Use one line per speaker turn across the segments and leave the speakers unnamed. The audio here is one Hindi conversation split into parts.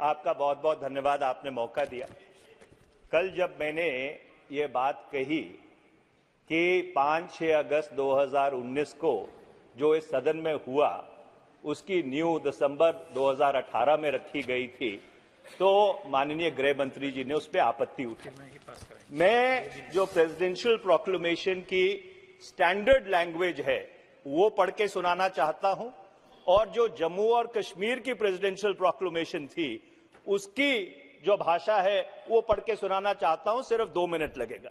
आपका बहुत बहुत धन्यवाद, आपने मौका दिया। कल जब मैंने ये बात कही कि 5-6 अगस्त 2019 को जो इस सदन में हुआ उसकी न्यू दिसंबर 2018 में रखी गई थी, तो माननीय गृह मंत्री जी ने उस पर आपत्ति उठाई। मैं जो प्रेसिडेंशियल प्रोक्लेमेशन की स्टैंडर्ड लैंग्वेज है वो पढ़ के सुनाना चाहता हूं, और जो जम्मू और कश्मीर की प्रेसिडेंशियल प्रोक्लेमेशन थी उसकी जो भाषा है वो पढ़ के सुनाना चाहता हूं। सिर्फ 2 मिनट लगेगा।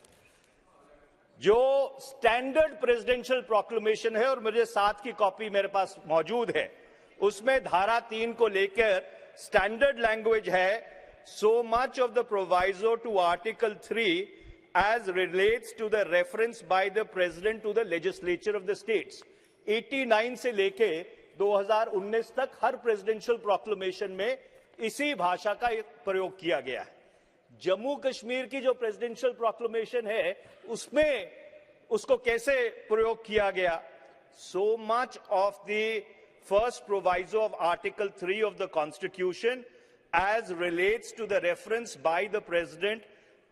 जो स्टैंडर्ड प्रेसिडेंशियल प्रोक्लेमेशन है, और मुझे साथ की कॉपी मेरे पास मौजूद है, उसमें धारा 3 को लेकर स्टैंडर्ड लैंग्वेज है, so much of the proviso to Article 3 as relates to the reference by the President to the legislature of the states। 89 से लेके 2019 तक हर प्रेसिडेंशियल प्रोक्लेमेशन में इसी भाषा का प्रयोग किया गया है। जम्मू कश्मीर की जो प्रेसिडेंशियल प्रोक्लेमेशन है उसमें उसको कैसे प्रयोग किया गया? So much of the first proviso of Article 3 of the Constitution as relates to the reference by the President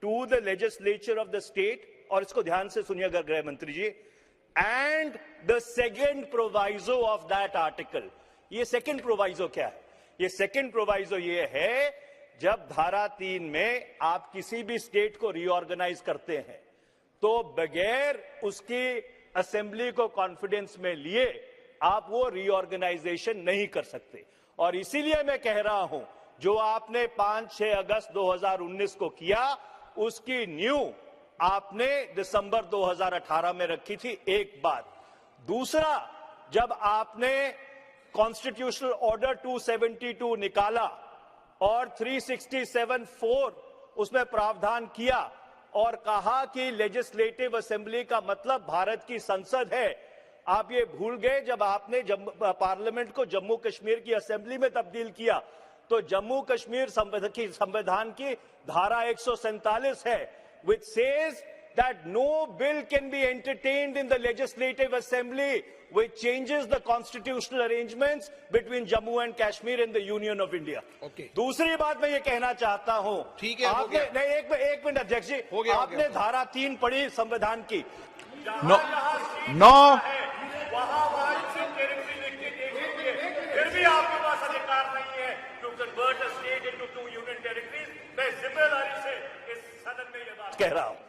to the legislature of the state, और इसको ध्यान से सुनिएगा गृह मंत्री जी, and the second proviso of that article। ये सेकंड प्रोवाइजो क्या है? ये सेकंड प्रोवाइजो ये है, जब धारा 3 में आप किसी भी स्टेट को रीऑर्गेनाइज करते हैं तो बगैर उसकी असेंबली को कॉन्फिडेंस में लिए आप वो रीऑर्गेनाइजेशन नहीं कर सकते। और इसीलिए मैं कह रहा हूं, जो आपने 5-6 अगस्त 2019 को किया उसकी न्यू आपने दिसंबर 2018 में रखी थी, एक बात। दूसरा, जब आपने कॉन्स्टिट्यूशनल ऑर्डर 272 निकाला और 367(4) उसमें प्रावधान किया और कहा कि लेजिस्लेटिव असेंबली का मतलब भारत की संसद है, आप ये भूल गए। जब आपने पार्लियामेंट को जम्मू कश्मीर की असेंबली में तब्दील किया तो जम्मू कश्मीर संविधान की धारा 147 है, which says that no bill can be entertained in the legislative assembly which changes the constitutional arrangements between Jammu and Kashmir and the Union of India।
Okay।
दूसरी बात मैं ये कहना चाहता हूं,
ठीक है,
आपने नहीं, एक मिनट अध्यक्ष जी, आपने धारा 3 पढ़ी संविधान की, फिर भी आपके पास अधिकार नहीं है to convert a state into 2 union territories। मैं जिम्मेदारी से इस सदन में ये बात कह रहा हूं।